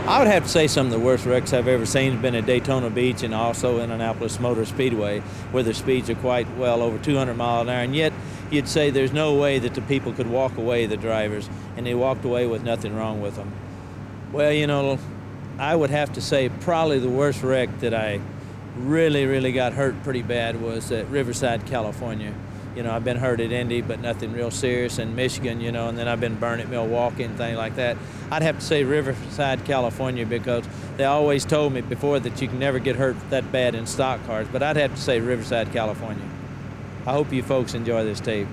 I would have to say some of the worst wrecks I've ever seen have been at Daytona Beach and also in Annapolis Motor Speedway, where the speeds are quite well over 200 miles an hour, and yet you'd say there's no way that the people could walk away, the drivers, and they walked away with nothing wrong with them. Well, you know, I would have to say probably the worst wreck that I really got hurt pretty bad was at Riverside, California. You know, I've been hurt at Indy, but nothing real serious in Michigan, you know, and then I've been burned at Milwaukee and things like that. I'd have to say Riverside, California, because they always told me before that you can never get hurt that bad in stock cars, but I'd have to say Riverside, California. I hope you folks enjoy this tape.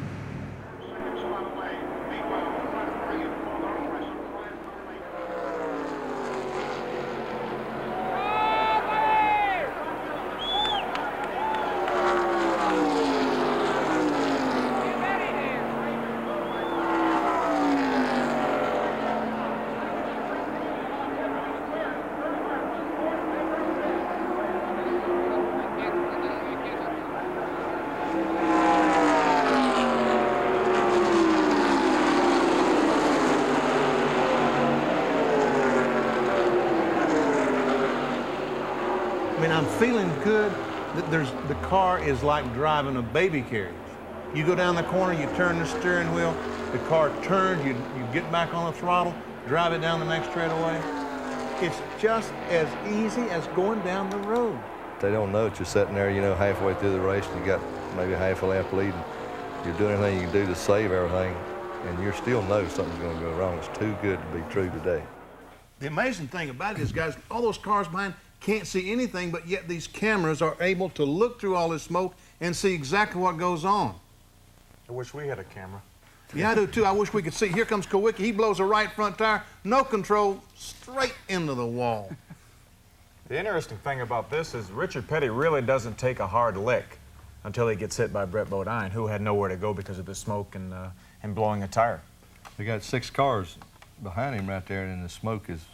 I mean, I'm feeling good. The car is like driving a baby carriage. You go down the corner, you turn the steering wheel, the car turns, you get back on the throttle, drive it down the next straightaway. It's just as easy as going down the road. They don't know that you're sitting there, you know, halfway through the race and you got maybe half a lap lead. You're doing everything you can do to save everything, and you still know something's going to go wrong. It's too good to be true today. The amazing thing about it is, guys, all those cars behind can't see anything, but yet these cameras are able to look through all this smoke and see exactly what goes on. I wish we had a camera. Yeah, I do too. I wish we could see. Here comes Kowicki. He blows a right front tire, no control, straight into the wall. The interesting thing about this is Richard Petty really doesn't take a hard lick until he gets hit by Brett Bodine, who had nowhere to go because of the smoke and blowing a tire. They got 6 cars behind him right there, and the smoke is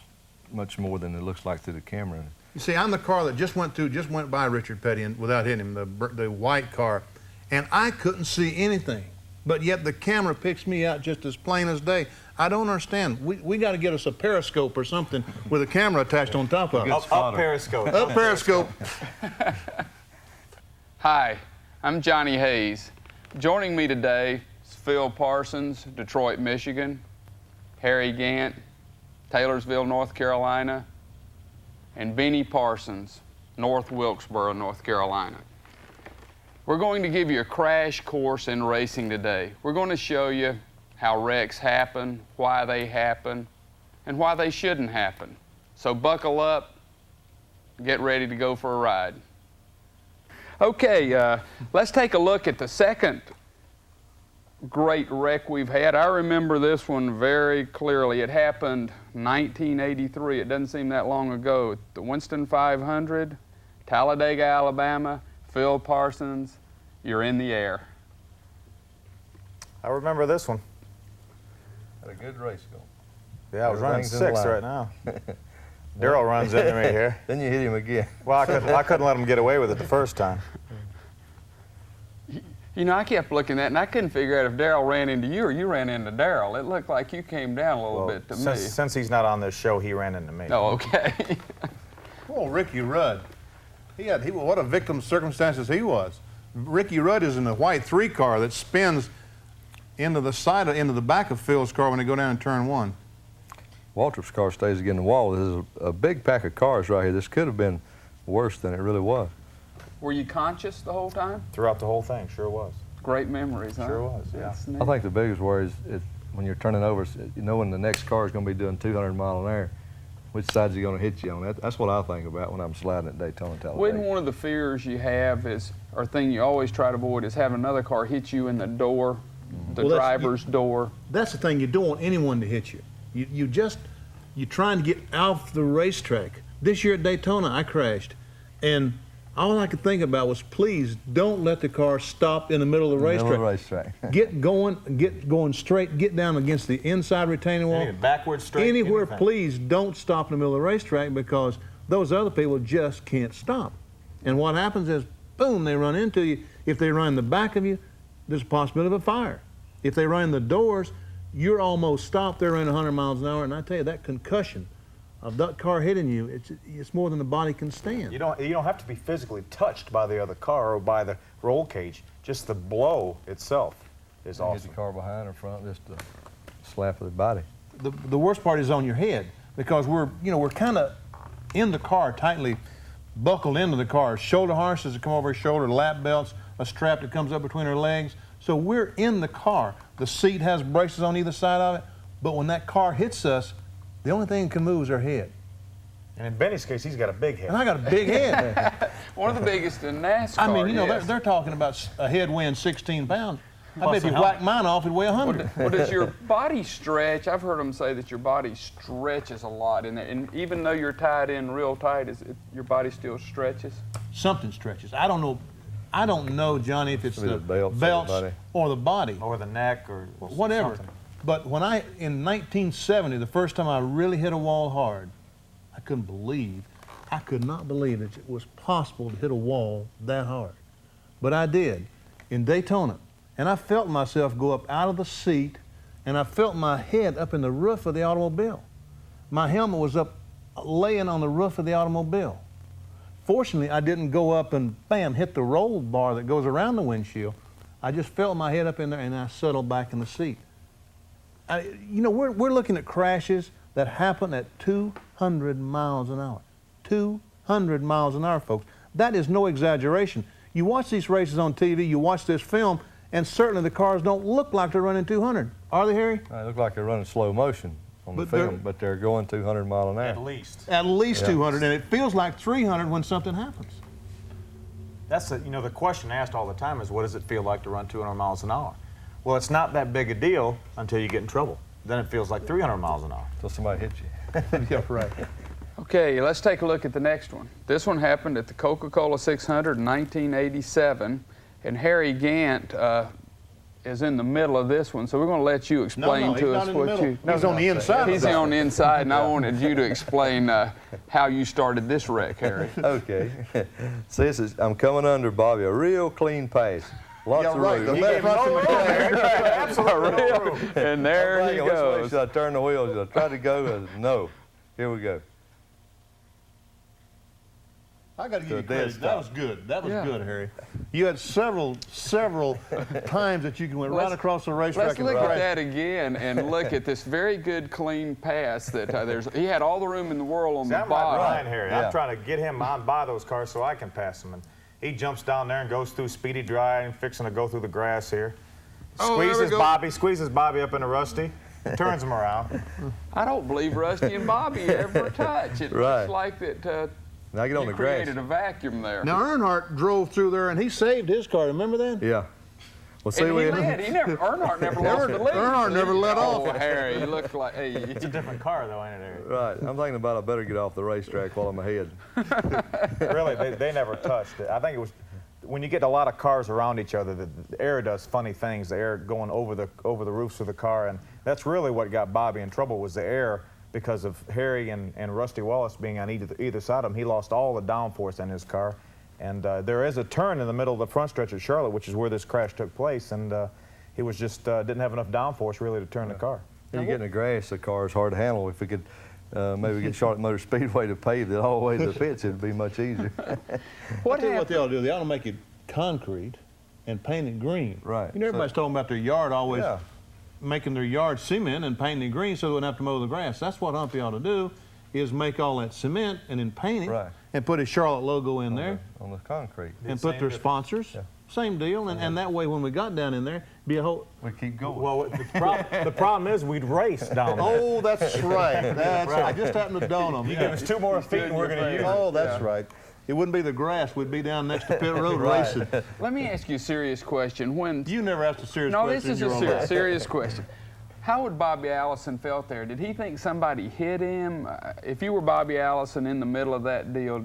much more than it looks like through the camera. You see, I'm the car that just went by Richard Petty and without hitting him, the white car, and I couldn't see anything. But yet the camera picks me out just as plain as day. I don't understand. We got to get us a periscope or something with a camera attached on top of it. Up periscope. Up periscope. Hi, I'm Johnny Hayes. Joining me today is Phil Parsons, Detroit, Michigan, Harry Gant, Taylorsville, North Carolina, and Benny Parsons, North Wilkesboro, North Carolina. We're going to give you a crash course in racing today. We're going to show you how wrecks happen, why they happen, and why they shouldn't happen. So buckle up, get ready to go for a ride. Okay, let's take a look at the second great wreck we've had. I remember this one very clearly. It happened 1983. It doesn't seem that long ago. The Winston 500, Talladega, Alabama. Phil Parsons, you're in the air. I remember this one. Had a good race going. Yeah, I was running 6th right now. Darrell runs into me here. Then you hit him again. Well, I couldn't let him get away with it the first time. You know, I kept looking at it, and I couldn't figure out if Darrell ran into you or you ran into Darrell. It looked like you came down a little bit to me. Since he's not on this show, he ran into me. Oh, okay. Oh, Ricky Rudd. What a victim of circumstances he was. Ricky Rudd is in a white 3 car that spins into the back of Phil's car when they go down in turn 1. Waltrip's car stays against the wall. This is a big pack of cars right here. This could have been worse than it really was. Were you conscious the whole time? Throughout the whole thing, sure was. Great memories, huh? Sure was, yeah. I think the biggest worry is when you're turning over, you know when the next car is going to be doing 200 miles an hour, which side's he going to hit you on? That's what I think about when I'm sliding at Daytona, Talladega. Wouldn't one of the fears you have or thing you always try to avoid is having another car hit you in the door, the driver's door? That's the thing. You don't want anyone to hit you. You're trying to get off the racetrack. This year at Daytona, I crashed, and all I could think about was, please don't let the car stop in the middle of the racetrack. Get going straight, get down against the inside retaining wall. Backwards, straight. Anywhere, anything. please don't stop in the middle of the racetrack, because those other people just can't stop. And what happens is, boom, they run into you. If they run in the back of you, there's a possibility of a fire. If they run in the doors, you're almost stopped. They're running 100 miles an hour, and I tell you, that concussion of that car hitting you, it's more than the body can stand. You don't have to be physically touched by the other car or by the roll cage. Just the blow itself is awesome. Hit the car behind or front, just a slap of the body. The worst part is on your head, because we're kind of in the car, tightly buckled into the car. Shoulder harnesses that come over his shoulder, lap belts, a strap that comes up between our legs. So we're in the car. The seat has braces on either side of it, but when that car hits us, the only thing that can move is our head. And in Benny's case, he's got a big head. And I got a big head. One of the biggest in NASCAR. I mean, yes. they're talking about a head weighing 16 pounds. I bet if you Plus a whack mine off, it'd weigh 100. Well, does your body stretch? I've heard them say that your body stretches a lot in there, and even though you're tied in real tight, your body still stretches? Something stretches. I don't know, Johnny, if it's Maybe the the belts or the body. Or the neck or Whatever. something. But in 1970, the first time I really hit a wall hard, I could not believe that it was possible to hit a wall that hard. But I did, in Daytona. And I felt myself go up out of the seat, and I felt my head up in the roof of the automobile. My helmet was up laying on the roof of the automobile. Fortunately, I didn't go up and bam, hit the roll bar that goes around the windshield. I just felt my head up in there, and I settled back in the seat. We're looking at crashes that happen at 200 miles an hour. 200 miles an hour, folks. That is no exaggeration. You watch these races on TV, you watch this film, and certainly the cars don't look like they're running 200. Are they, Harry? They look like they're running slow motion on the film, but they're going 200 miles an hour. At least. At least Yeah. 200, and it feels like 300 when something happens. That's the question asked all the time is, what does it feel like to run 200 miles an hour? Well, it's not that big a deal until you get in trouble. Then it feels like 300 miles an hour. Until somebody hits you. Yeah, right. Okay, let's take a look at the next one. This one happened at the Coca-Cola 600 in 1987, and Harry Gant is in the middle of this one, so we're going to let you explain to us what you... No, he's on the inside. He's on the inside, and I wanted you to explain how you started this wreck, Harry. Okay. See, I'm coming under Bobby, a real clean pass. Lots of room. The left front of the Absolutely no room. And there he Which way goes. should I turn the wheels? Should I try to go? No. Here we go. I got to give you dead credit. That stop. was good. That was Yeah. good, Harry. You had several times that you went right across the racetrack. Let's and look at crashed. that again and look at this very good, clean pass that he had all the room in the world on See, the I'm like bottom. Ryan, Harry. Yeah. I'm trying to get him on by those cars so I can pass him. And he jumps down there and goes through speedy dry and fixing to go through the grass here. Squeezes Bobby up into Rusty, turns him around. I don't believe Rusty and Bobby ever touch. It Right. looks like that Now get on you the grass. created a vacuum there. Now, Earnhardt drove through there, and he saved his car. Remember that? Yeah. Well, see, And he led. Earnhardt never lost the lead. Earnhardt never let Oh, off. Harry, you look like, hey. It's a different car, though, ain't it, Harry? Right. I'm thinking about I better get off the racetrack while I'm ahead. Really, they never touched it. I think it was when you get a lot of cars around each other, the air does funny things. The air going over the roofs of the car, and that's really what got Bobby in trouble was the air because of Harry and Rusty Wallace being on either side of him. He lost all the downforce in his car, and there is a turn in the middle of the front stretch at Charlotte, which is where this crash took place, and he was just didn't have enough downforce really to turn the car. When you get in the grass, the car is hard to handle. If we could maybe get Charlotte Motor Speedway to pave it all the way to the pits, it'd be much easier. What they ought to do, they ought to make it concrete and paint it green. Right. Everybody's talking about their yard always Yeah. making their yard cement and painting it green so they wouldn't have to mow the grass. That's what Humpy ought to do, is make all that cement and then paint it Right. and put his Charlotte logo in there On the concrete. and put their Same sponsors. Yeah. Same deal, and that way when we got down in there, be a whole... We keep going. Well, the problem is we'd race down there. Oh, that's right. I just happened to dawn on me. You give us 2 more feet and we're going to use it. Oh, that's right. It wouldn't be the grass. We'd be down next to pit road racing. Let me ask you a serious question. You never asked a serious No, question. this is in a your own life. serious question. How would Bobby Allison felt there? Did he think somebody hit him? If you were Bobby Allison in the middle of that deal,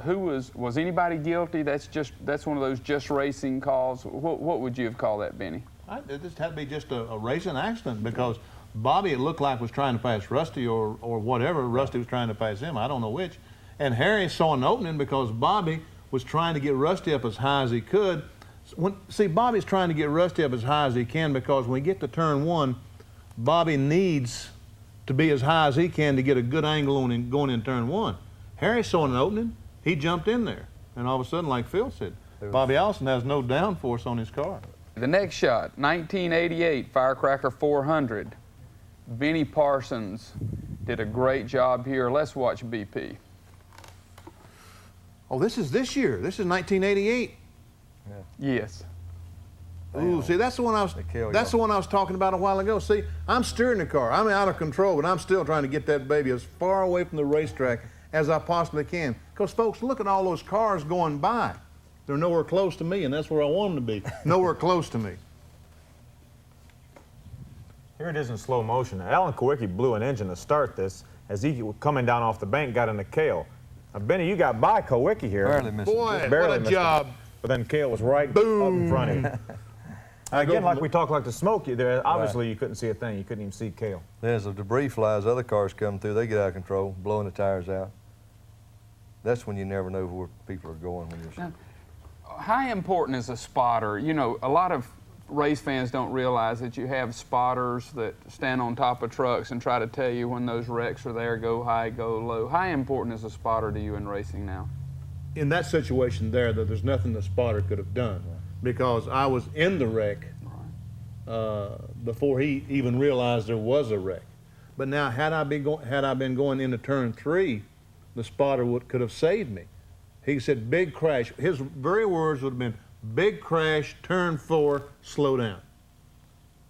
was anybody guilty? That's one of those just racing calls. What would you have called that, Benny? It just had to be just a racing accident because Bobby, it looked like, was trying to pass Rusty or whatever. Rusty was trying to pass him. I don't know which. And Harry saw an opening because Bobby was trying to get Rusty up as high as he could. See, Bobby's trying to get Rusty up as high as he can because when we get to turn 1, Bobby needs to be as high as he can to get a good angle on him going in turn one. Harry saw an opening, he jumped in there, and all of a sudden, like Phil said, Bobby Allison has no downforce on his car. The next shot, 1988 Firecracker 400. Benny Parsons did a great job here. Let's watch BP. Oh, this is this year. This is 1988. Yes. Ooh, see, that's the one I was. That's the one I was talking about a while ago. See, I'm steering the car. I'm out of control, but I'm still trying to get that baby as far away from the racetrack as I possibly can. Because, folks, look at all those cars going by. They're nowhere close to me, and that's where I want them to be. Nowhere close to me. Here it is in slow motion. Alan Kowicki blew an engine to start this as he, coming down off the bank, got into Cale. Now, Benny, you got by Kowicki here. Barely missed Boy, Barely what a job. But then Cale was right Boom. up in front of him. Again, like we talked like the smoke, there obviously you couldn't see a thing. You couldn't even see Cale. Then as the debris flies, other cars come through, they get out of control, blowing the tires out. That's when you never know where people are going when you're... How important is a spotter? You know, a lot of race fans don't realize that you have spotters that stand on top of trucks and try to tell you when those wrecks are there, go high, go low. How important is a spotter to you in racing now? In that situation there's nothing the spotter could have done because I was in the wreck before he even realized there was a wreck. But now, had I been going into turn 3, the spotter could have saved me. He said, big crash. His very words would have been, big crash, turn 4, slow down.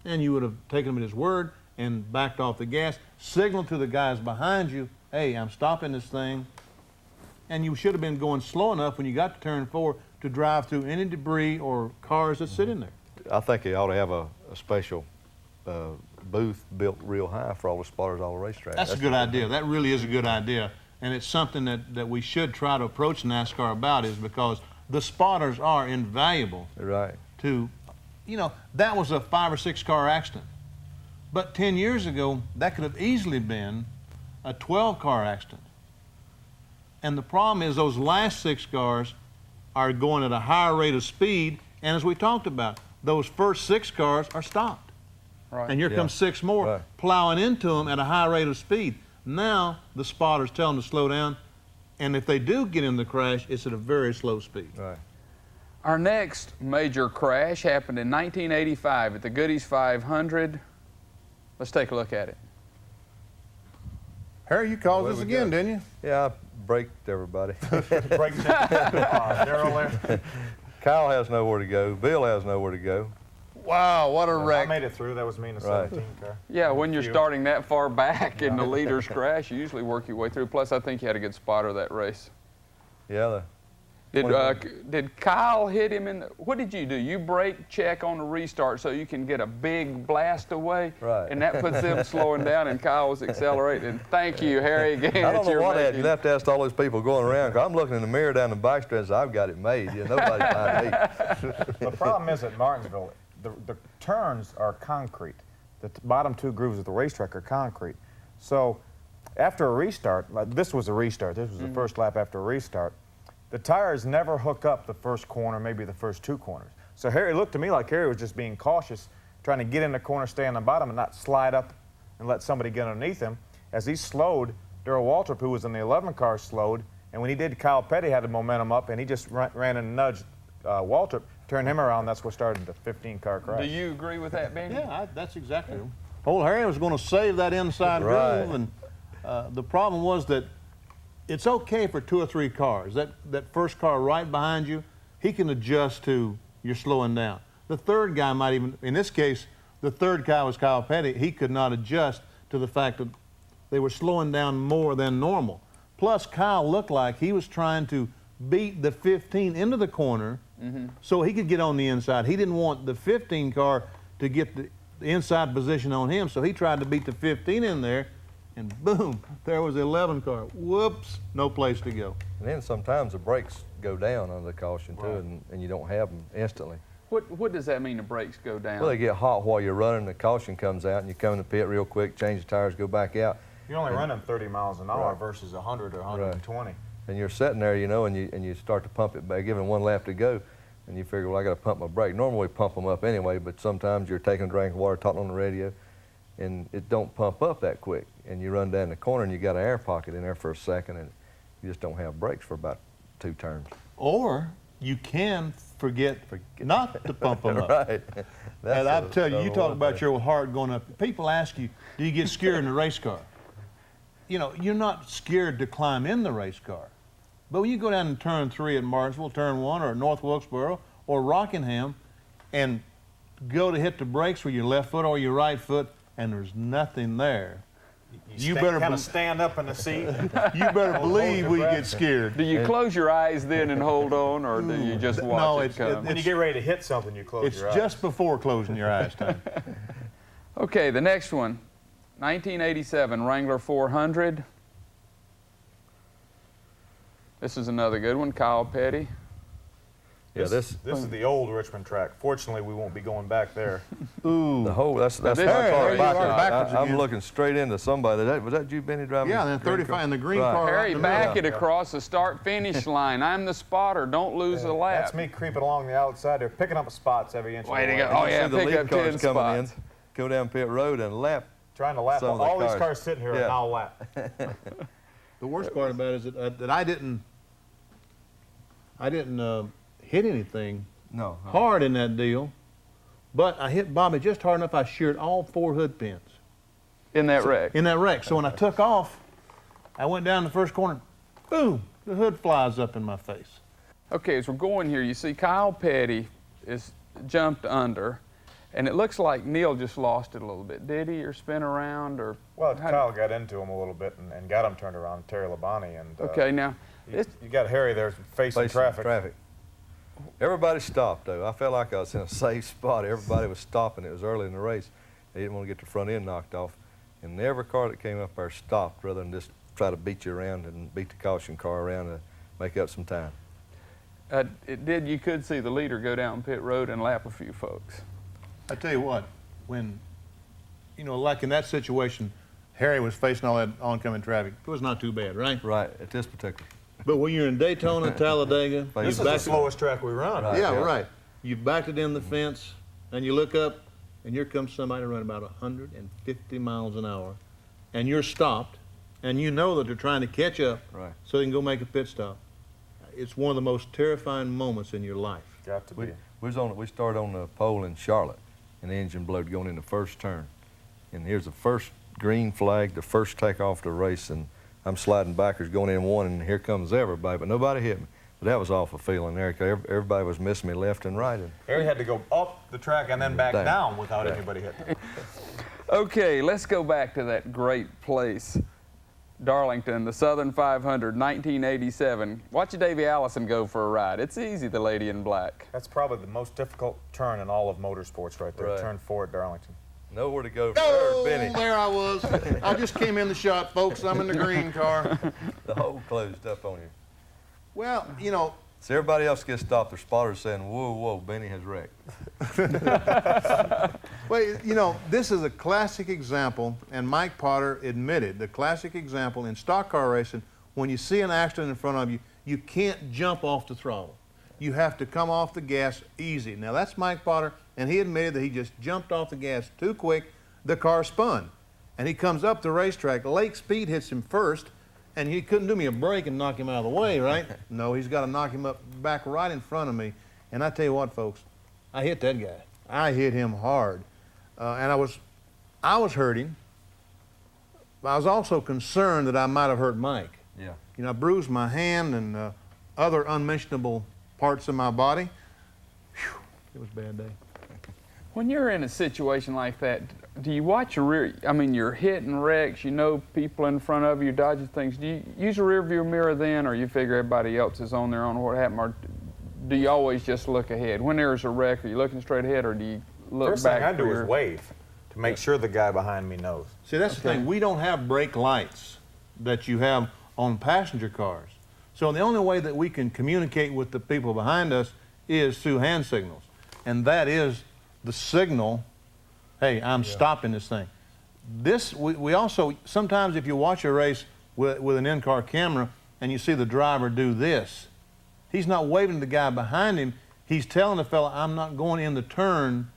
And you would have taken him at his word and backed off the gas, signaled to the guys behind you, hey, I'm stopping this thing. And you should have been going slow enough when you got to turn 4 to drive through any debris or cars that sit in there. I think they ought to have a special booth built real high for all the spotters all the racetrack. That's a good idea. That really is a good idea. And it's something that we should try to approach NASCAR about, is because the spotters are invaluable. Right. To, you know, that was a 5 or 6 car accident. But 10 years ago, that could have easily been a 12 car accident. And the problem is those last 6 cars are going at a higher rate of speed, and as we talked about, those first 6 cars are stopped. Right. And here comes 6 more plowing into them at a high rate of speed. Now the spotters tell them to slow down, and if they do get in the crash, it's at a very slow speed. Right. Our next major crash happened in 1985 at the Goodies 500. Let's take a look at it. Harry, you caused this again, didn't you? Yeah, I braked everybody. Brake check. Daryl there. Kyle has nowhere to go. Bill has nowhere to go. Wow, what a I wreck. made it through. That was me in a 17 car. Yeah, when you're starting that far back in the leader's crash, you usually work your way through. Plus, I think you had a good spotter that race. Yeah. Did Kyle hit him in the, what did you do? You brake check on the restart so you can get a big blast away? Right. And that puts them slowing down and Kyle was accelerating. And thank you, Harry, again. I don't know what that. You have to ask all those people going around, because I'm looking in the mirror down the bike stretch and I've got it made. Yeah, nobody's behind me. The problem is at Martinsville, the turns are concrete. The bottom 2 grooves of the racetrack are concrete. So after a restart, like this was a restart. This was the first lap after a restart. The tires never hook up the first corner, maybe the first 2 corners. So Harry looked to me like Harry was just being cautious, trying to get in the corner, stay on the bottom, and not slide up and let somebody get underneath him. As he slowed, Darrell Waltrip, who was in the 11 car, slowed. And when he did, Kyle Petty had the momentum up, and he just ran and nudged Waltrip, turned him around. That's what started the 15-car crash. Do you agree with that, Benny? Yeah, that's exactly it. Old Harry was going to save that inside groove, and the problem was that it's okay for 2 or 3 cars. That first car right behind you, he can adjust to you're slowing down. The third guy might even, in this case, the third guy was Kyle Petty. He could not adjust to the fact that they were slowing down more than normal. Plus, Kyle looked like he was trying to beat the 15 into the corner so he could get on the inside. He didn't want the 15 car to get the inside position on him, so he tried to beat the 15 in there, and boom, there was the 11 car. Whoops, no place to go. And then sometimes the brakes go down under the caution too, and you don't have them instantly. What does that mean, the brakes go down? Well, they get hot while you're running, the caution comes out, and you come in the pit real quick, change the tires, go back out. You're only running 30 miles an hour versus 100 or 120. And you're sitting there, you know, and you start to pump it back, giving 1 lap to go, and you figure, well, I got to pump my brake. Normally we pump them up anyway, but sometimes you're taking a drink of water, talking on the radio, and it don't pump up that quick. And you run down the corner and you got an air pocket in there for a second, and you just don't have brakes for about 2 turns. Or you can forget not to pump them up. Right. And I tell you, you talk about your heart going up. People ask you, do you get scared in a race car? You know, you're not scared to climb in the race car. But when you go down to turn 3 at Martinsville, turn 1, or North Wilkesboro, or Rockingham, and go to hit the brakes with your left foot or your right foot, and there's nothing there, you better kind of stand up in the seat. you better believe we get scared. Do you close your eyes then and hold on, or do you just watch it come? When you get ready to hit something, you close your eyes. It's just before closing your eyes time. Okay, the next one, 1987 Wrangler 400. This is another good one, Kyle Petty. Yeah, this is the old Richmond track. Fortunately, we won't be going back there. Ooh. The whole, that's my there car you are, backwards. backwards I'm again. looking straight into somebody. Was that you, Benny, driving? Yeah, the then green 35 car? in the green Right. car. Harry, right in the back middle. it across the start-finish line. I'm the spotter. Don't lose a lap. That's me creeping along the outside. They're picking up spots every inch Way of the to way. go. Oh, You yeah, see the pick lead up cars 10 coming spots. in, go down pit road and lap. Trying to lap. Some of the All these cars. cars sitting here are Yeah. now lap. The worst part about it is that I didn't hit anything No. hard in that deal, but I hit Bobby just hard enough I sheared all 4 hood pins In that wreck. in that wreck. So when I took off, I went down the first corner, boom, the hood flies up in my face. Okay, as we're going here, you see Kyle Petty is jumped under, and it looks like Neil just lost it a little bit. Did he, or spin around, or? Well, Kyle got into him a little bit and got him turned around, Terry Labonte. And, Okay, now, you got Harry there facing traffic. Everybody stopped, though. I felt like I was in a safe spot. Everybody was stopping. It was early in the race. They didn't want to get the front end knocked off. And every car that came up there stopped rather than just try to beat you around and beat the caution car around to make up some time. you could see the leader go down pit road and lap a few folks. I tell you what, when, like in that situation, Harry was facing all that oncoming traffic. It was not too bad, right? Right, at this particular. But when you're in Daytona, Talladega, This is the slowest track we run. Right. yeah, Yeah. right. You backed it in the fence, and you look up, and here comes somebody running about 150 miles an hour, and you're stopped, and you know that they're trying to catch up, Right. so they can go make a pit stop. It's one of the most terrifying moments in your life. Got to be. We started on the pole in Charlotte, and the engine blowed going in the first turn. And here's the first green flag, the first takeoff to the race, and I'm sliding backwards going in one, and here comes everybody, but nobody hit me. But that was awful feeling there. Everybody was missing me left and right. And Harry had to go up the track and then back Down. down without Right. anybody hitting him. Okay, let's go back to that great place, Darlington, the Southern 500, 1987. Watch Davey Allison go for a ride. It's easy, the lady in black. That's probably the most difficult turn in all of motorsports right there, Right. turn 4 at Darlington. nowhere to go. Oh, Benny. there I was. I just came in the shot, folks. I'm in the green car. The hole closed up on you. Well, So everybody else gets stopped. Their spotters saying, "Whoa, whoa, Benny has wrecked." well, this is a classic example, and Mike Potter admitted, the classic example in stock car racing, when you see an accident in front of you, you can't jump off the throttle. You have to come off the gas easy. Now, that's Mike Potter, and he admitted that he just jumped off the gas too quick. The car spun, and he comes up the racetrack. Lake speed hits him first, and he couldn't do me a break and knock him out of the way, right? No, he's got to knock him up back right in front of me. And I tell you what, folks, I hit that guy. I hit him hard, and I was hurting. But I was also concerned that I might have hurt Mike. Yeah. I bruised my hand and other unmentionable parts of my body. Whew, it was a bad day. When you're in a situation like that, do you watch your rear? I mean, you're hitting wrecks, people in front of you, dodging things. Do you use a rear view mirror then, or you figure everybody else is on their own what happened, or do you always just look ahead? When there's a wreck, are you looking straight ahead, or do you look First back? thing I do for is your- wave to make sure the guy behind me knows. See, that's the thing. We don't have brake lights that you have on passenger cars. So the only way that we can communicate with the people behind us is through hand signals. And that is the signal, hey, I'm stopping this thing. We also, sometimes if you watch a race with an in-car camera and you see the driver do this, he's not waving to the guy behind him. He's telling the fella, I'm not going in the turn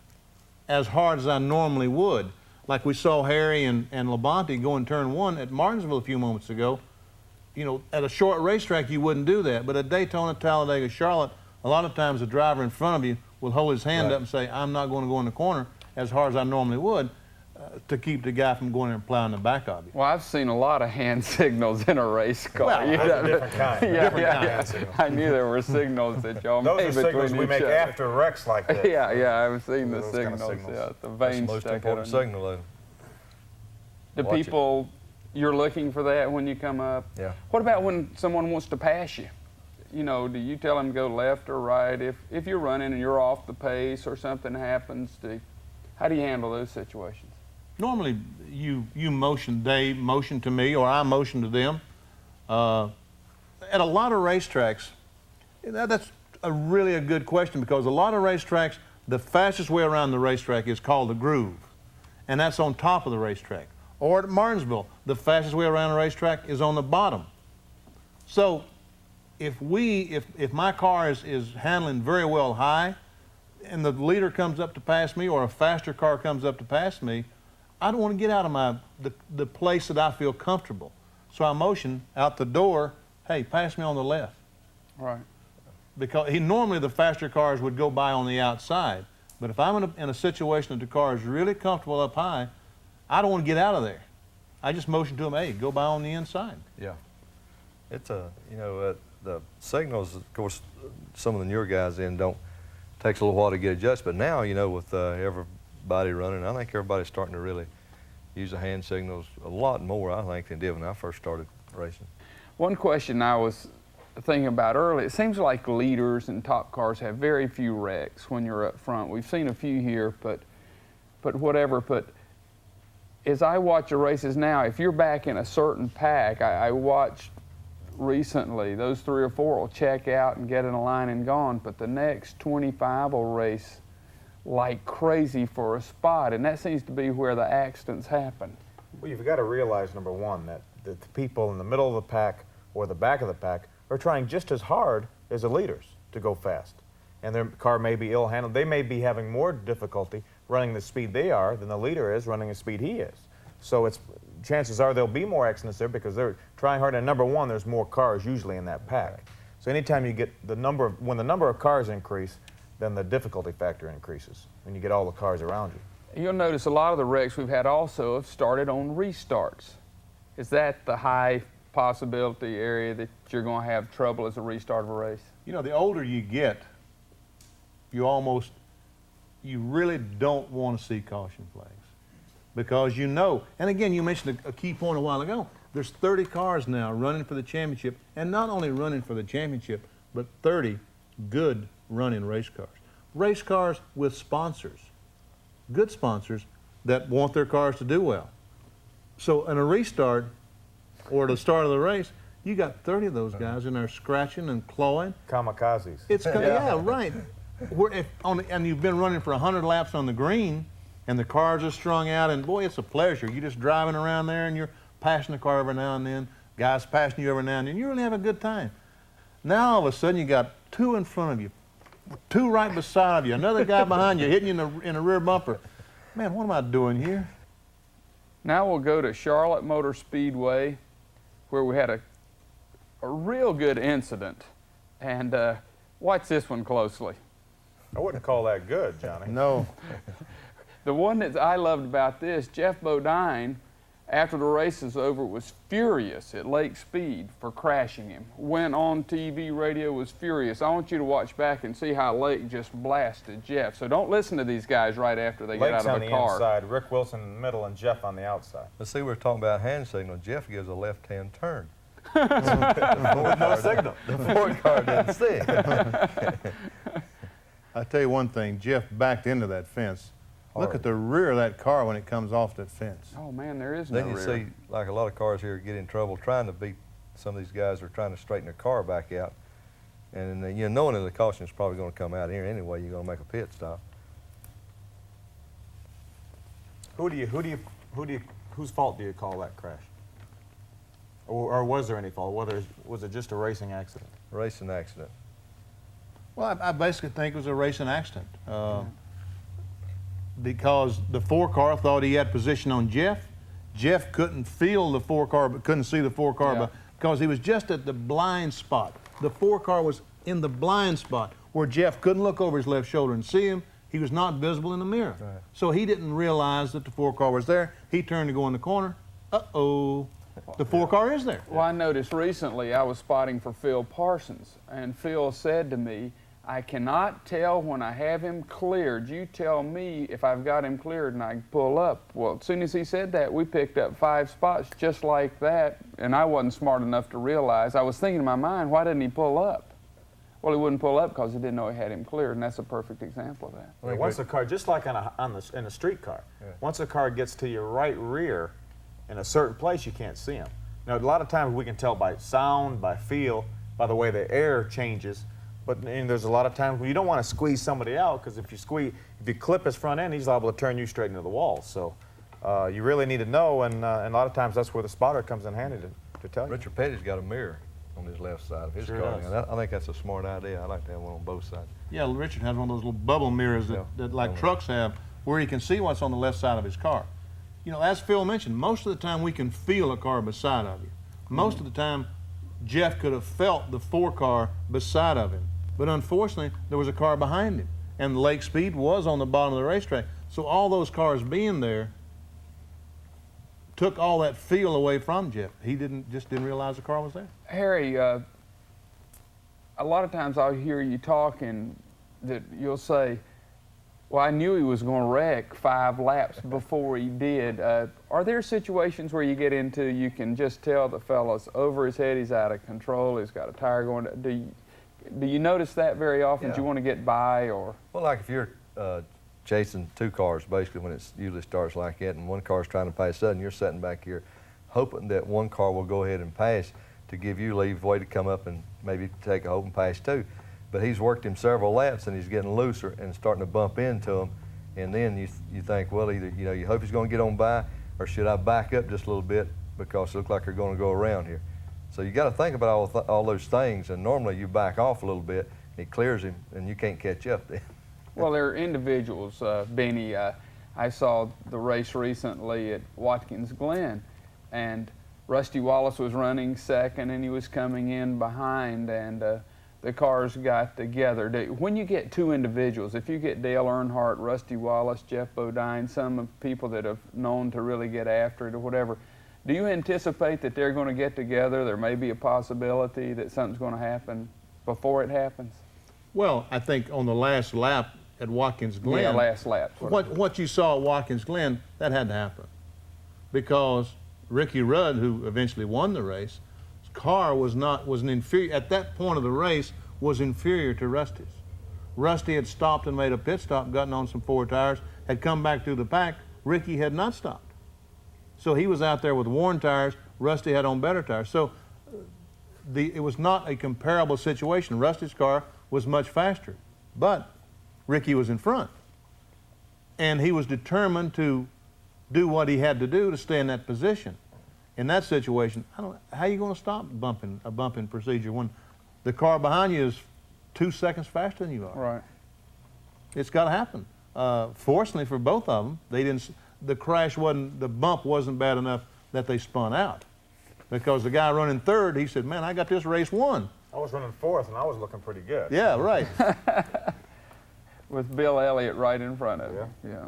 as hard as I normally would. like we saw Harry and Labonte go in turn 1 at Martinsville a few moments ago. You know, at a short racetrack, you wouldn't do that. But at Daytona, Talladega, Charlotte, a lot of times the driver in front of you will hold his hand up and say, I'm not going to go in the corner as hard as I normally would, to keep the guy from going in and plowing the back of you. Well, I've seen a lot of hand signals in a race car. Well, You That's know, a different kind. Yeah. I knew there were signals that y'all Those made are signals between we each make other. after wrecks like this. Yeah, I've seen the Those kind of signals. signals. Yeah, the That's the veins most stuck important out. signal, though. The Watch it. people, you're looking for that when you come up. Yeah. What about when someone wants to pass you? You know, do you tell them to go left or right if you're running and you're off the pace or something happens? How do you handle those situations? Normally, you motion, they motion to me, or I motion to them. At a lot of racetracks, that's really a good question, because a lot of racetracks, the fastest way around the racetrack is called the groove, and that's on top of the racetrack. Or at Martinsville, the fastest way around the racetrack is on the bottom. So if my car is handling very well high, and the leader comes up to pass me, or a faster car comes up to pass me, I don't want to get out of the place that I feel comfortable. So I motion out the door, hey, pass me on the left. Right. Because normally the faster cars would go by on the outside. But if I'm in a situation that the car is really comfortable up high, I don't want to get out of there. I just motion to them, hey, go by on the inside. Yeah. It's the signals, of course, some of the newer guys takes a little while to get adjusted, but now, with everybody running, I think everybody's starting to really use the hand signals a lot more, I think, than did when I first started racing. One question I was thinking about earlier, it seems like leaders and top cars have very few wrecks when you're up front. We've seen a few here, but whatever. But as I watch the races now, if you're back in a certain pack, I watched recently, those 3 or 4 will check out and get in a line and gone, but the next 25 will race like crazy for a spot, and that seems to be where the accidents happen. Well, you've got to realize, number one, that the people in the middle of the pack or the back of the pack are trying just as hard as the leaders to go fast. And their car may be ill-handled. They may be having more difficulty running the speed they are than the leader is running the speed he is. So chances are there'll be more accidents there because they're trying hard. And number one, there's more cars usually in that pack. So anytime you get when the number of cars increase, then the difficulty factor increases when you get all the cars around you. You'll notice a lot of the wrecks we've had also have started on restarts. Is that the high possibility area that you're going to have trouble as a restart of a race? You know, the older you get, you really don't want to see caution flags. Because and again, you mentioned a key point a while ago, there's 30 cars now running for the championship, and not only running for the championship, but 30 good running race cars. Race cars with sponsors, good sponsors that want their cars to do well. So in a restart, or the start of the race, you got 30 of those guys in there scratching and clawing. Kamikazes. Yeah, right. And you've been running for 100 laps on the green, and the cars are strung out, and boy, it's a pleasure. You're just driving around there, and you're passing the car every now and then, guys passing you every now and then. You really have a good time. Now all of a sudden you got 2 in front of you, 2 right beside you, another guy behind you hitting you in the rear bumper. Man, what am I doing here? Now we'll go to Charlotte Motor Speedway, where we had a real good incident. And watch this one closely. I wouldn't call that good, Johnny. No. The one that I loved about this, Jeff Bodine, after the race is over, was furious at Lake Speed for crashing him. Went on TV, radio, was furious. I want you to watch back and see how Lake just blasted Jeff. So don't listen to these guys right after they get out of the car. Lake's on the inside, Rick Wilson in the middle, and Jeff on the outside. Let's see, we're talking about hand signal. Jeff gives a left-hand turn. No signal. The Foyt car didn't see it. I tell you one thing, Jeff backed into that fence. Look at the rear of that car when it comes off that fence. Oh man, there is no Then you rear. see, like a lot of cars here get in trouble trying to beat some of these guys who are trying to straighten their car back out. And knowing that the caution is probably going to come out here anyway, you're going to make a pit stop. Whose fault do you call that crash? Or was there any fault? Was it just a racing accident? Racing accident. Well, I basically think it was a racing accident. because the 4-car thought he had position on Jeff. Jeff couldn't feel the 4-car, but couldn't see the 4-car because he was just at the blind spot. The 4-car was in the blind spot where Jeff couldn't look over his left shoulder and see him. He was not visible in the mirror. Right. So he didn't realize that the 4-car was there. He turned to go in the corner. Uh-oh, the 4-car is there. Well, I noticed recently I was spotting for Phil Parsons, and Phil said to me, I cannot tell when I have him cleared. You tell me if I've got him cleared and I can pull up. Well, as soon as he said that, we picked up 5 spots just like that, and I wasn't smart enough to realize. I was thinking in my mind, why didn't he pull up? Well, he wouldn't pull up because he didn't know he had him cleared, and that's a perfect example of that. I mean, once a car, just like in a street car, once a car gets to your right rear in a certain place, you can't see him. Now, a lot of times we can tell by sound, by feel, by the way the air changes. But there's a lot of times when you don't want to squeeze somebody out, because if you clip his front end, he's liable to turn you straight into the wall. So you really need to know, and a lot of times that's where the spotter comes in handy to tell you. Richard Petty's got a mirror on his left side of his car. And I think that's a smart idea. I like to have one on both sides. Yeah, Richard has one of those little bubble mirrors that like trucks have, where he can see what's on the left side of his car. You know, as Phil mentioned, most of the time we can feel a car beside of you. Most of the time, Jeff could have felt the 4-car beside of him. But unfortunately, there was a car behind him, and the lake speed was on the bottom of the racetrack. So all those cars being there took all that feel away from Jeff. He just didn't realize the car was there. Harry, a lot of times I'll hear you talking that you'll say, well, I knew he was going to wreck 5 laps before he did. Are there situations where you get into, you can just tell the fella's over his head, he's out of control, he's got a tire going, do you notice that very often? Do you want to get by, or? Well, like if you're chasing 2 cars, basically, when it usually starts like that, and one car's trying to pass us, and you're sitting back here hoping that one car will go ahead and pass to give you leeway to come up and maybe take a open pass too. But he's worked him several laps, and he's getting looser and starting to bump into him. And then you think, well, either you hope he's going to get on by, or should I back up just a little bit because it looks like they're going to go around here. So you got to think about all those things, and normally you back off a little bit, he clears him, and you can't catch up then. Well, there are individuals, Benny. I saw the race recently at Watkins Glen, and Rusty Wallace was running second, and he was coming in behind, and the cars got together. When you get 2 individuals, if you get Dale Earnhardt, Rusty Wallace, Jeff Bodine, some of people that have known to really get after it or whatever, do you anticipate that they're going to get together? There may be a possibility that something's going to happen before it happens? Well, I think on the last lap at Watkins Glen, Yeah, last lap. what you saw at Watkins Glen, that had to happen. Because Ricky Rudd, who eventually won the race, his car was an inferior, at that point of the race, was inferior to Rusty's. Rusty had stopped and made a pit stop, gotten on some 4 tires, had come back through the pack. Ricky had not stopped. So he was out there with worn tires. Rusty had on better tires. So it was not a comparable situation. Rusty's car was much faster, but Ricky was in front. And he was determined to do what he had to do to stay in that position. In that situation, how are you going to stop a bumping procedure when the car behind you is 2 seconds faster than you are? Right. It's got to happen. Fortunately for both of them, the bump wasn't bad enough that they spun out. Because the guy running third, he said, man, I got this race won. I was running 4th, and I was looking pretty good. Yeah, right. With Bill Elliott right in front of him. Yeah.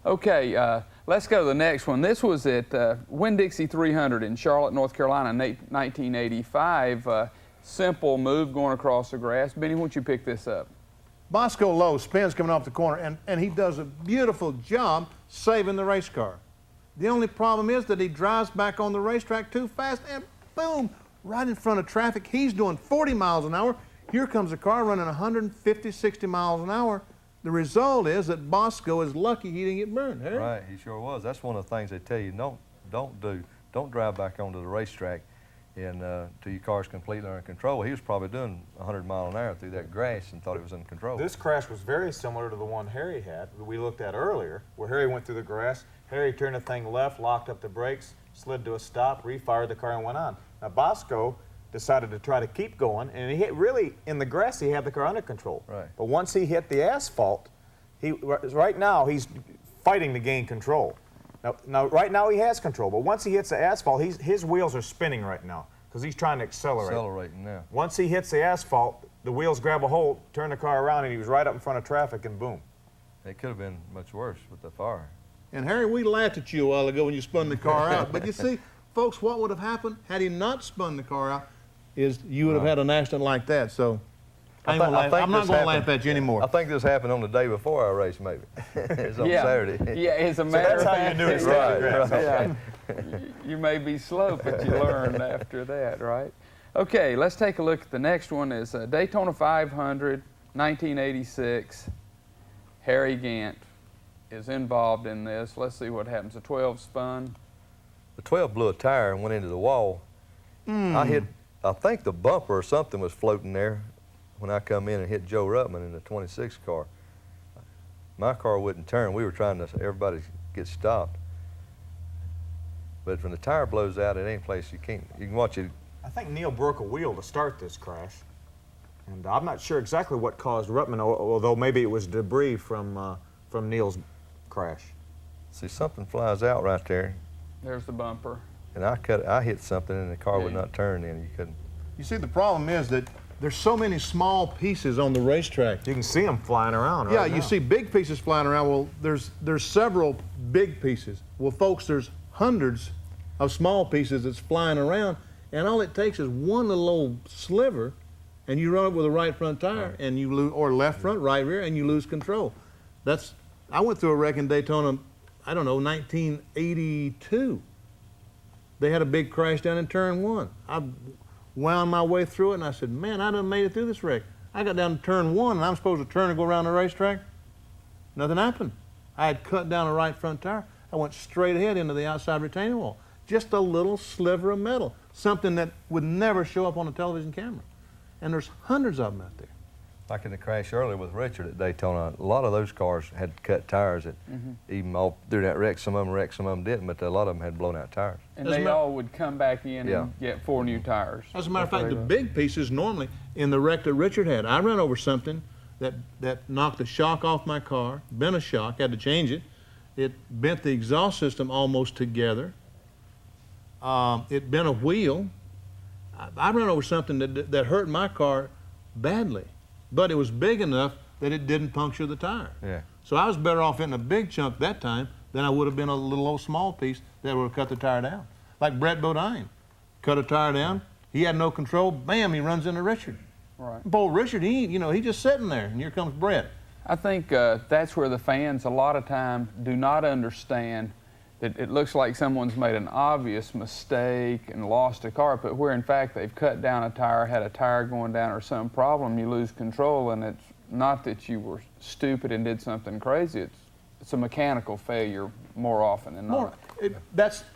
Okay, let's go to the next one. This was at Winn-Dixie 300 in Charlotte, North Carolina, 1985. Simple move going across the grass. Benny, why don't you pick this up? Bosco Lowe spins coming off the corner, and he does a beautiful job saving the race car. The only problem is that he drives back on the racetrack too fast, and boom, right in front of traffic. He's doing 40 miles an hour. Here comes a car running 150, 60 miles an hour. The result is that Bosco is lucky he didn't get burned. Hey? Right, he sure was. That's one of the things they tell you don't do. Don't drive back onto the racetrack and till your car's completely under control. He was probably doing 100 miles an hour through that grass and thought he was in control. This crash was very similar to the one Harry had that we looked at earlier, where Harry went through the grass. Harry turned the thing left, locked up the brakes, slid to a stop, refired the car, and went on. Now Bosco decided to try to keep going, and he hit really in the grass. He had the car under control. Right. But once he hit the asphalt, Right now he's fighting to gain control. Now, right now he has control, but once he hits the asphalt, his wheels are spinning right now because he's trying to accelerate. Accelerating now. Once he hits the asphalt, the wheels grab a hold, turn the car around, and he was right up in front of traffic, and boom. It could have been much worse with the fire. And Harry, we laughed at you a while ago when you spun the car out. But you see, folks, what would have happened had he not spun the car out is you would have had an accident like that. So I'm not going to laugh at you anymore. I think this happened on the day before our race, maybe. It's on Saturday. Yeah, as a matter of fact. That's how you knew it. Right. Yeah. You may be slow, but you learn after that, right? Okay, let's take a look at the next one. Is Daytona 500, 1986. Harry Gant is involved in this. Let's see what happens. The 12 spun. The 12 blew a tire and went into the wall. I think the bumper or something was floating there when I come in and hit Joe Ruttman in the 26 car. My car wouldn't turn. We were trying to, everybody get stopped. But when the tire blows out, it ain't a place you can watch it. I think Neil broke a wheel to start this crash. And I'm not sure exactly what caused Ruttman, although maybe it was debris from Neil's crash. See, something flies out right there. There's the bumper. And I hit something and the car would not turn then. You couldn't. You see, the problem is that there's so many small pieces on the racetrack. You can see them flying around Yeah, right you now. see big pieces flying around. Well, there's several big pieces. Well, folks, there's hundreds of small pieces that's flying around, and all it takes is one little old sliver, and you run it with a right front tire, and you lose, or left front, right rear, and you lose control. I went through a wreck in Daytona, I don't know, 1982. They had a big crash down in turn 1. I wound my way through it, and I said, man, I done made it through this wreck. I got down to turn 1, and I'm supposed to turn and go around the racetrack. Nothing happened. I had cut down a right front tire. I went straight ahead into the outside retaining wall. Just a little sliver of metal, something that would never show up on a television camera. And there's hundreds of them out there. Like in the crash earlier with Richard at Daytona, a lot of those cars had cut tires that even all through that wreck, some of them wrecked, some of them didn't, but a lot of them had blown out tires. And they all would come back in Yeah. and get 4 new tires. As a matter of fact, the big pieces normally, in the wreck that Richard had, I ran over something that knocked the shock off my car, bent a shock, had to change it. It bent the exhaust system almost together. It bent a wheel. I ran over something that hurt my car badly, but it was big enough that it didn't puncture the tire. Yeah. So I was better off hitting a big chunk that time than I would have been a little old small piece that would have cut the tire down. Like Brett Bodine, cut a tire down. He had no control. Bam! He runs into Richard. Right. Poor Richard, he's just sitting there, and here comes Brett. I think that's where the fans a lot of times do not understand that it looks like someone's made an obvious mistake and lost a car, but where in fact they've cut down a tire, had a tire going down or some problem, you lose control, and it's not that you were stupid and did something crazy, it's a mechanical failure more often than not.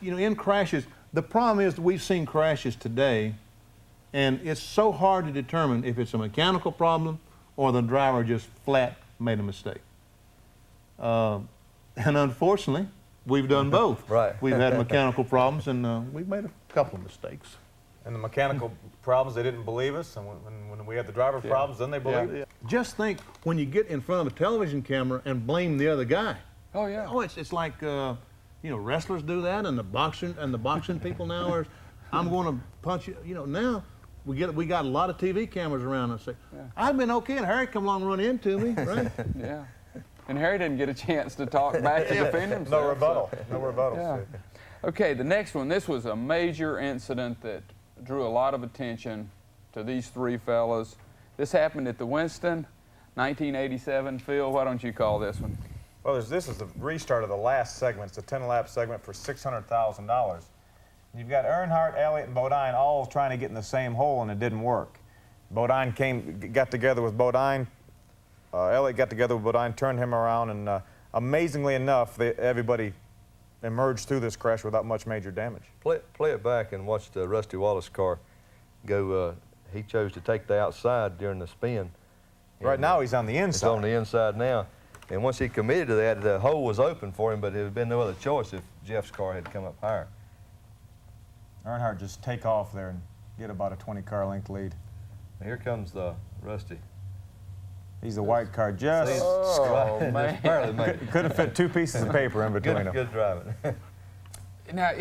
In crashes, the problem is that we've seen crashes today, and it's so hard to determine if it's a mechanical problem or the driver just flat made a mistake. And unfortunately, we've done both. Right. We've had mechanical problems, and we've made a couple of mistakes. And the mechanical problems, they didn't believe us, and when we had the driver problems, then they believed it. Just think when you get in front of a television camera and blame the other guy. Oh yeah. Oh, it's like wrestlers do that, and the boxing people now are, I'm going to punch you. Now we got a lot of TV cameras around and say, I've been okay, and Harry come along and run into me, right? Yeah. And Harry didn't get a chance to talk back to defend himself. No rebuttal. No rebuttal. Yeah. Okay, the next one. This was a major incident that drew a lot of attention to these 3 fellas. This happened at the Winston, 1987. Phil, why don't you call this one? Well, this is the restart of the last segment. It's a 10-lap segment for $600,000. You've got Earnhardt, Elliott, and Bodine all trying to get in the same hole, and it didn't work. Bodine got together with Bodine. Elliott got together with Bodine, turned him around, and amazingly enough, everybody emerged through this crash without much major damage. Play it back and watch the Rusty Wallace car go. He chose to take the outside during the spin. Right now, he's on the inside. It's on the inside now. And once he committed to that, the hole was open for him, but there would have been no other choice if Jeff's car had come up higher. Earnhardt just take off there and get about a 20-car length lead. Here comes the Rusty. He's the white car just Oh, man. could have fit 2 pieces of paper in between them. Good driving. Now,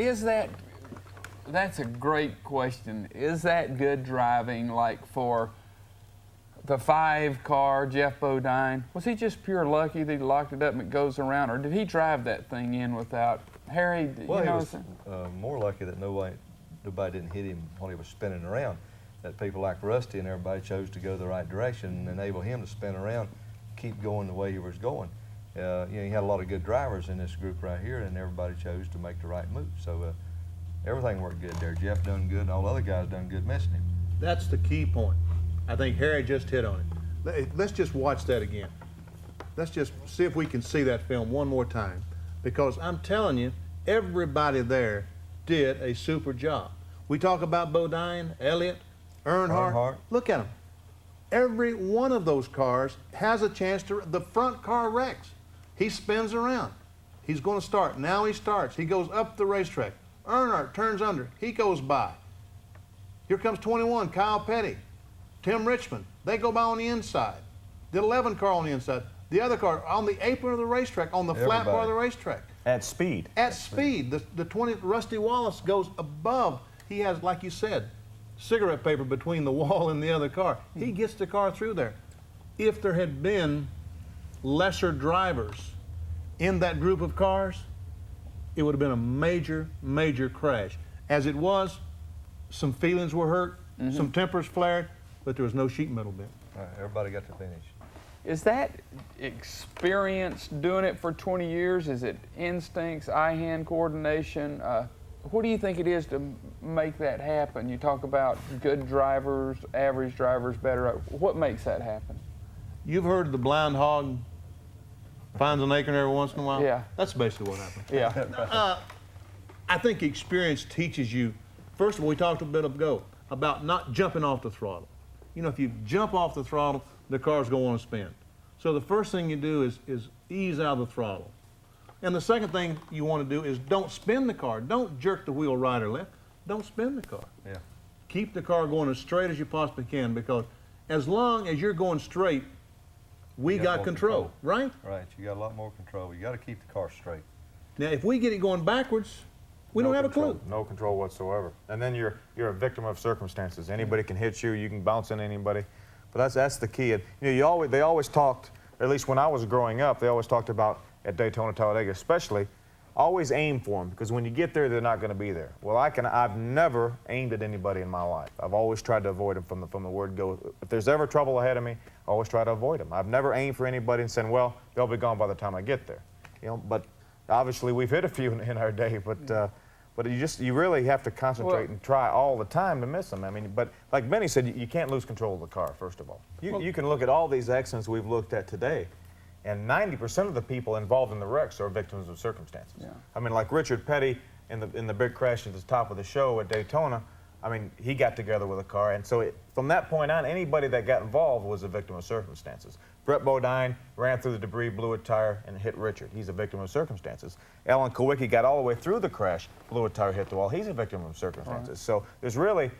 that's a great question. Is that good driving, like for the 5 car, Jeff Bodine? Was he just pure lucky that he locked it up and it goes around, or did he drive that thing in without, Harry, Well, you he know? was more lucky that nobody didn't hit him while he was spinning around. That people like Rusty and everybody chose to go the right direction and enable him to spin around, keep going the way he was going. You know, he had a lot of good drivers in this group right here, and everybody chose to make the right move. So everything worked good there. Jeff done good, and all the other guys done good missing him. That's the key point. I think Harry just hit on it. Let's just watch that again. Let's just see if we can see that film one more time, because I'm telling you, everybody there did a super job. We talk about Bodine, Elliott, Earnhardt. Look at them. Every one of those cars has a chance to, the front car wrecks. He spins around. He's going to start. Now he starts. He goes up the racetrack. Earnhardt turns under. He goes by. Here comes 21, Kyle Petty, Tim Richmond. They go by on the inside. The 11 car on the inside. The other car on the apron of the racetrack, on the flat bar of the racetrack. At speed. At speed. The 20, Rusty Wallace goes above. He has, like you said, cigarette paper between the wall and the other car. He gets the car through there. If there had been lesser drivers in that group of cars, it would have been a major, major crash. As it was, some feelings were hurt, some tempers flared, but there was no sheet metal bent. All right, everybody got to finish. Is that experience doing it for 20 years? Is it instincts, eye-hand coordination? What do you think it is to make that happen? You talk about good drivers, average drivers, better. What makes that happen? You've heard the blind hog finds an acorn every once in a while? Yeah. That's basically what happened. Yeah. I think experience teaches you, first of all, we talked a bit ago about not jumping off the throttle. You know, if you jump off the throttle, the car's going to spin. So the first thing you do is ease out of the throttle. And the second thing you want to do is don't spin the car. Don't jerk the wheel right or left. Don't spin the car. Yeah. Keep the car going as straight as you possibly can, because as long as you're going straight, we got control, right? Right, you got a lot more control. You got to keep the car straight. Now, if we get it going backwards, we don't have a clue. No control whatsoever. And then you're a victim of circumstances. Anybody can hit you. You can bounce into anybody. But that's the key. And, you know, they always talked, at least when I was growing up, they always talked about at Daytona, Talladega especially, always aim for them, because when you get there, they're not going to be there. Well, I've never aimed at anybody in my life. I've always tried to avoid them from the word go. If there's ever trouble ahead of me, I always try to avoid them. I've never aimed for anybody and said, well, they'll be gone by the time I get there. You know, but obviously we've hit a few in our day, but you really have to concentrate and try all the time to miss them. I mean, but like Benny said, you can't lose control of the car, first of all. You can look at all these accidents we've looked at today, and 90% of the people involved in the wrecks are victims of circumstances. Yeah. I mean, like Richard Petty in the big crash at the top of the show at Daytona, I mean, he got together with a car, and so from that point on, anybody that got involved was a victim of circumstances. Brett Bodine ran through the debris, blew a tire, and hit Richard. He's a victim of circumstances. Alan Kowicki got all the way through the crash, blew a tire, hit the wall. He's a victim of circumstances. Right. So there's really,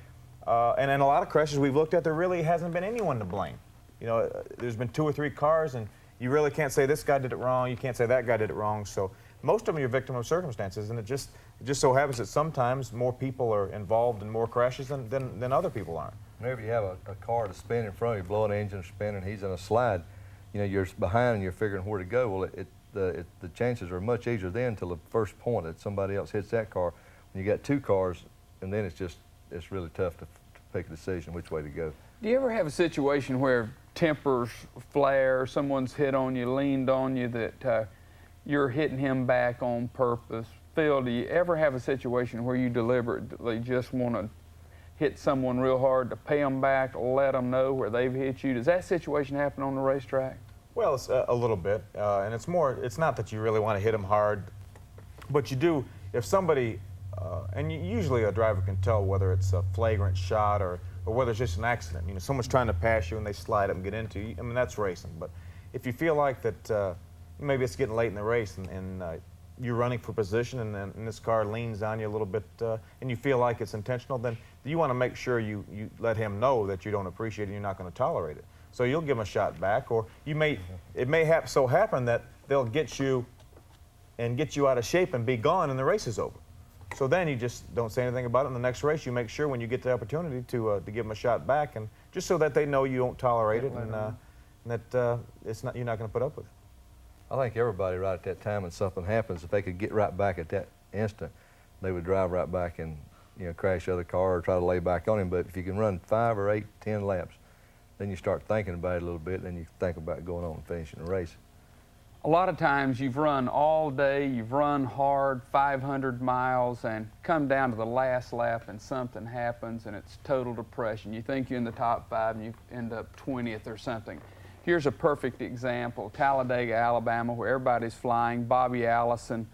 and in a lot of crashes we've looked at, there really hasn't been anyone to blame. You know, there's been 2 or 3 cars, and you really can't say this guy did it wrong, you can't say that guy did it wrong. So most of them are victim of circumstances, and it just so happens that sometimes more people are involved in more crashes than other people aren't. Whenever you have a car to spin in front of you, blowing the engine spinning, and he's in a slide, you know, you're behind and you're figuring where to go. Well, the chances are much easier then until the first point that somebody else hits that car. When you got 2 cars, and then it's really tough to make a decision which way to go. Do you ever have a situation where tempers flare, someone's hit on you, leaned on you, that you're hitting him back on purpose? Phil, do you ever have a situation where you deliberately just want to hit someone real hard to pay them back, let them know where they've hit you? Does that situation happen on the racetrack? Well, it's a little bit, and it's not that you really want to hit them hard, but you do, if somebody, and usually a driver can tell whether it's a flagrant shot or whether it's just an accident. You know, someone's trying to pass you and they slide up and get into you. I mean, that's racing. But if you feel like that maybe it's getting late in the race and you're running for position and this car leans on you a little bit and you feel like it's intentional, then you want to make sure you let him know that you don't appreciate it and you're not going to tolerate it. So you'll give them a shot back, or it may so happen that they'll get you and get you out of shape and be gone, and the race is over. So then you just don't say anything about it. In the next race, you make sure when you get the opportunity to give them a shot back, and just so that they know you don't tolerate it, and that you're not going to put up with it. I think everybody right at that time when something happens, if they could get right back at that instant, they would drive right back and crash the other car or try to lay back on him. But if you can run 5 or 8, 10 laps, then you start thinking about it a little bit, and then you think about going on and finishing the race. A lot of times you've run all day, you've run hard, 500 miles, and come down to the last lap and something happens and it's total depression. You think you're in the top 5 and you end up 20th or something. Here's a perfect example, Talladega, Alabama, where everybody's flying. Bobby Allison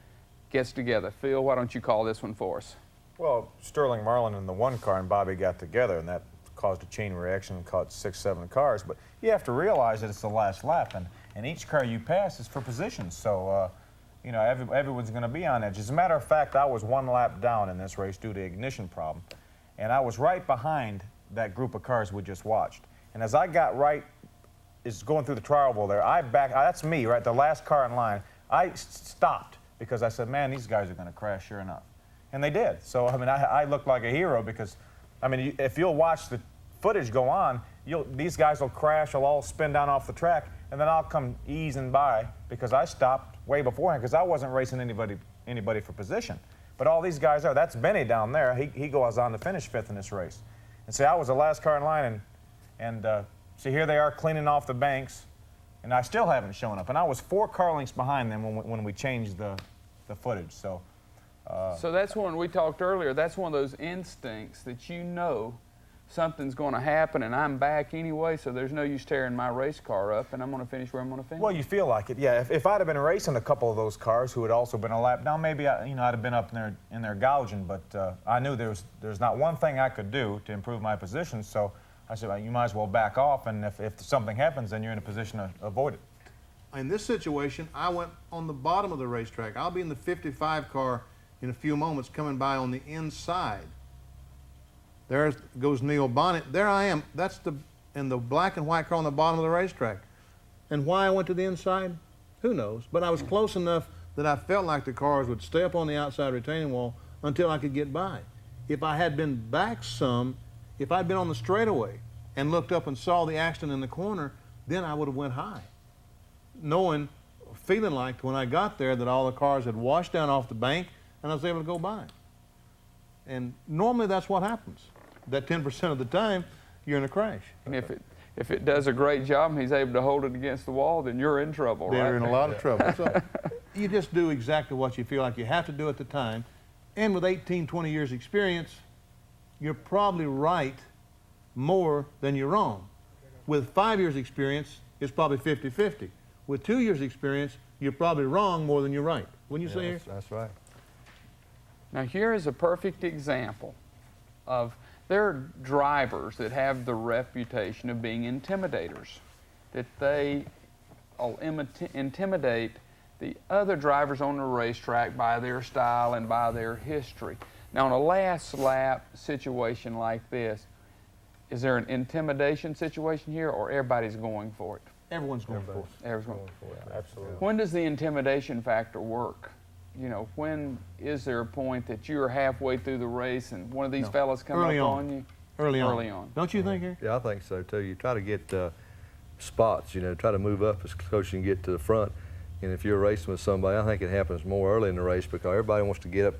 gets together. Phil, why don't you call this one for us? Well, Sterling Marlin in the one car and Bobby got together, and that caused a chain reaction and caught 6, 7 cars. But you have to realize that it's the last lap, and each car you pass is for positions. So, everyone's going to be on edge. As a matter of fact, I was 1 lap down in this race due to ignition problem, and I was right behind that group of cars we just watched. And as I got going through the trial oval there, that's me, right, the last car in line. I stopped because I said, man, these guys are going to crash, sure enough. And they did. So, I mean, I looked like a hero because, I mean, if you'll watch the footage go on, these guys will crash, they'll all spin down off the track, and then I'll come easing by because I stopped way beforehand because I wasn't racing anybody for position. But all these guys are. That's Benny down there. He goes on to finish 5th in this race. And see, I was the last car in line, and see, here they are cleaning off the banks, and I still haven't shown up. And I was 4 car lengths behind them when we changed the footage. So that's one we talked earlier. That's one of those instincts that something's going to happen, and I'm back anyway, so there's no use tearing my race car up, and I'm going to finish where I'm going to finish. Well, you feel like it, yeah. If I'd have been racing a couple of those cars who had also been a lap down, maybe I'd have been up in there gouging, but I knew there's not one thing I could do to improve my position, so I said, well, you might as well back off, and if something happens, then you're in a position to avoid it. In this situation, I went on the bottom of the racetrack. I'll be in the 55 car in a few moments coming by on the inside. There goes Neil Bonnet. There I am. That's in the black and white car on the bottom of the racetrack. And why I went to the inside, who knows? But I was close enough that I felt like the cars would stay up on the outside retaining wall until I could get by. If I had been back some, if I'd been on the straightaway and looked up and saw the accident in the corner, then I would have went high, feeling like when I got there that all the cars had washed down off the bank and I was able to go by. And normally that's what happens. That 10% of the time, you're in a crash. And if it does a great job and he's able to hold it against the wall, then you're in trouble, right? They're in a lot of trouble. So you just do exactly what you feel like you have to do at the time. And with 18, 20 years experience, you're probably right more than you're wrong. With 5 years experience, it's probably 50-50. With 2 years experience, you're probably wrong more than you're right. Wouldn't you say here? That's right. Now here is a perfect example of there are drivers that have the reputation of being intimidators, that they intimidate the other drivers on the racetrack by their style and by their history. Now in a last lap situation like this, is there an intimidation situation here, or everybody's going for it? Everyone's going for it. Everyone's going for it. Yeah, absolutely. When does the intimidation factor work? When is there a point that you're halfway through the race and one of these fellas come up on you? Early on. Don't you think, Eric? Yeah, I think so too. You try to get spots, try to move up as close as you can get to the front. And if you're racing with somebody, I think it happens more early in the race because everybody wants to get up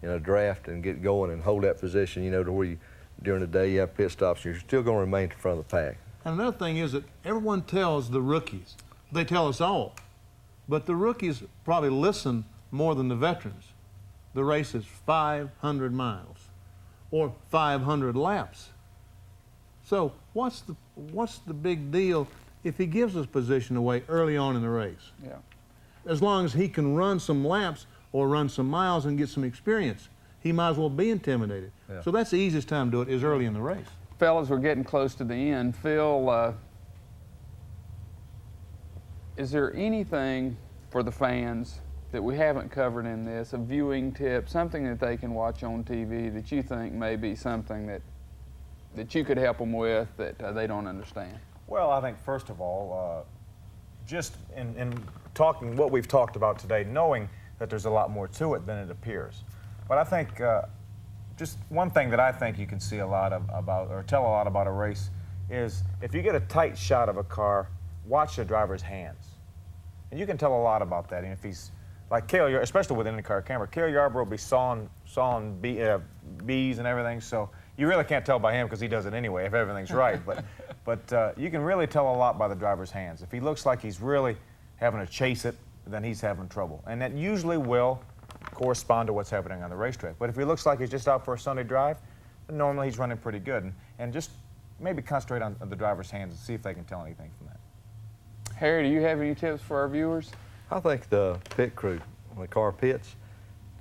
in a draft and get going and hold that position, to where during the day you have pit stops, you're still going to remain in front of the pack. And another thing is that everyone tells the rookies, they tell us all, but the rookies probably listen more than the veterans. The race is 500 miles or 500 laps. So what's the big deal if he gives us position away early on in the race? Yeah. As long as he can run some laps or run some miles and get some experience, he might as well be intimidated. Yeah. So that's the easiest time to do it, is early in the race. Fellas, we're getting close to the end. Phil, is there anything for the fans that we haven't covered in this, a viewing tip, something that they can watch on TV that you think may be something that you could help them with that they don't understand? Well, I think first of all, just in talking what we've talked about today, knowing that there's a lot more to it than it appears. But I think just one thing that I think you can see a lot about, or tell a lot about a race, is if you get a tight shot of a car, watch the driver's hands. And you can tell a lot about that. And if he's, like Cale, especially with an in-car camera, Cale Yarborough will be sawing bees and everything, so you really can't tell by him because he does it anyway if everything's right. But you can really tell a lot by the driver's hands. If he looks like he's really having to chase it, then he's having trouble. And that usually will correspond to what's happening on the racetrack. But if he looks like he's just out for a Sunday drive, then normally he's running pretty good. And just maybe concentrate on the driver's hands and see if they can tell anything from that. Harry, do you have any tips for our viewers? I think the pit crew, when the car pits,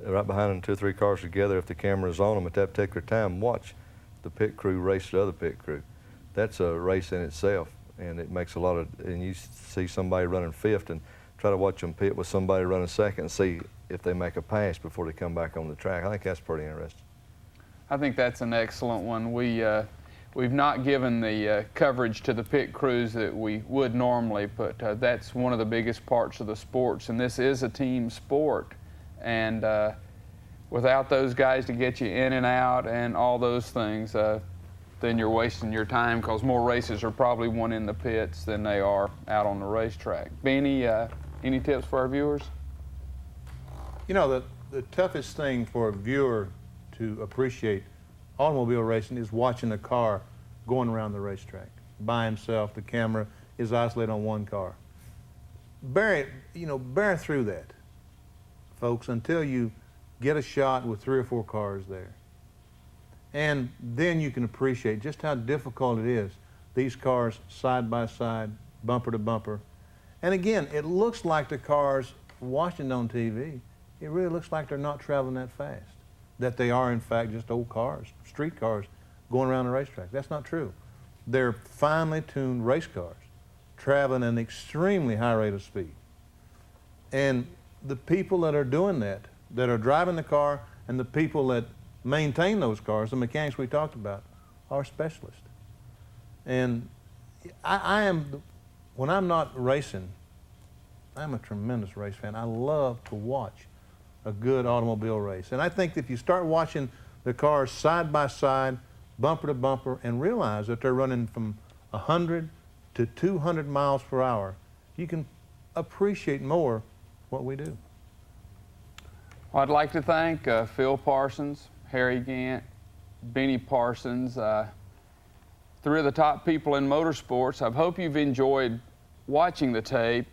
right behind them, 2 or 3 cars together, if the camera's on them at that particular time, watch the pit crew race the other pit crew. That's a race in itself, and it makes a lot of, and you see somebody running 5th and try to watch them pit with somebody running 2nd and see if they make a pass before they come back on the track. I think that's pretty interesting. I think that's an excellent one. We've not given the coverage to the pit crews that we would normally, but that's one of the biggest parts of the sports, and this is a team sport. And without those guys to get you in and out and all those things, then you're wasting your time, because more races are probably won in the pits than they are out on the racetrack. Benny, any tips for our viewers? You know, the toughest thing for a viewer to appreciate automobile racing is watching a car going around the racetrack by himself. The camera is isolated on one car. Bear through that, folks, until you get a shot with 3 or 4 cars there. And then you can appreciate just how difficult it is. These cars side by side, bumper to bumper. And again, it looks like the cars watching on TV, it really looks like they're not traveling that fast. That they are, in fact, just old cars, street cars, going around the racetrack. That's not true. They're finely tuned race cars, traveling at an extremely high rate of speed. And the people that are doing that are driving the car, and the people that maintain those cars, the mechanics we talked about, are specialists. And when I'm not racing, I'm a tremendous race fan. I love to watch a good automobile race. And I think if you start watching the cars side by side, bumper to bumper, and realize that they're running from 100 to 200 miles per hour, you can appreciate more what we do. Well, I'd like to thank Phil Parsons, Harry Gant, Benny Parsons, 3 of the top people in motorsports. I hope you've enjoyed watching the tape.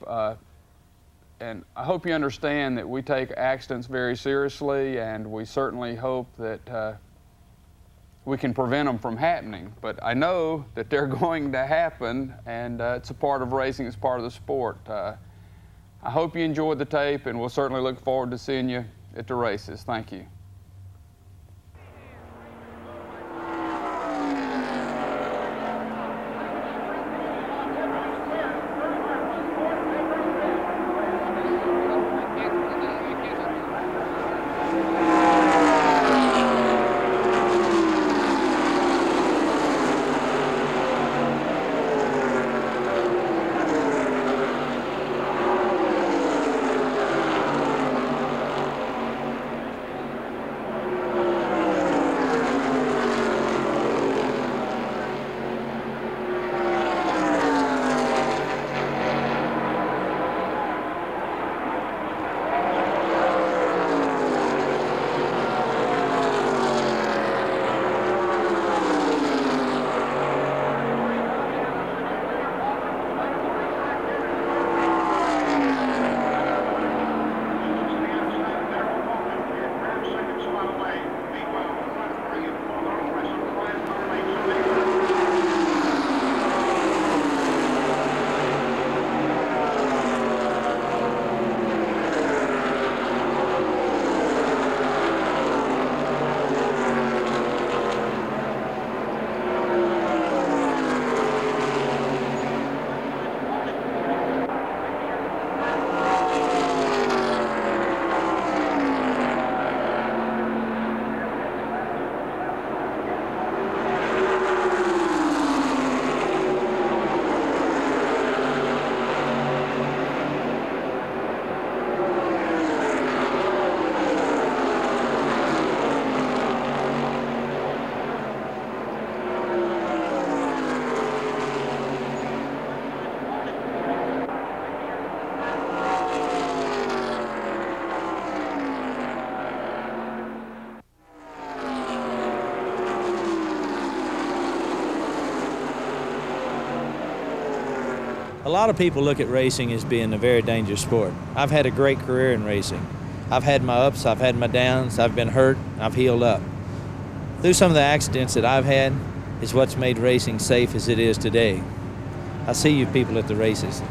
And I hope you understand that we take accidents very seriously, and we certainly hope that we can prevent them from happening. But I know that they're going to happen, and it's a part of racing, it's part of the sport. I hope you enjoyed the tape, and we'll certainly look forward to seeing you at the races. Thank you. A lot of people look at racing as being a very dangerous sport. I've had a great career in racing. I've had my ups, I've had my downs, I've been hurt, I've healed up. Through some of the accidents that I've had is what's made racing safe as it is today. I see you people at the races.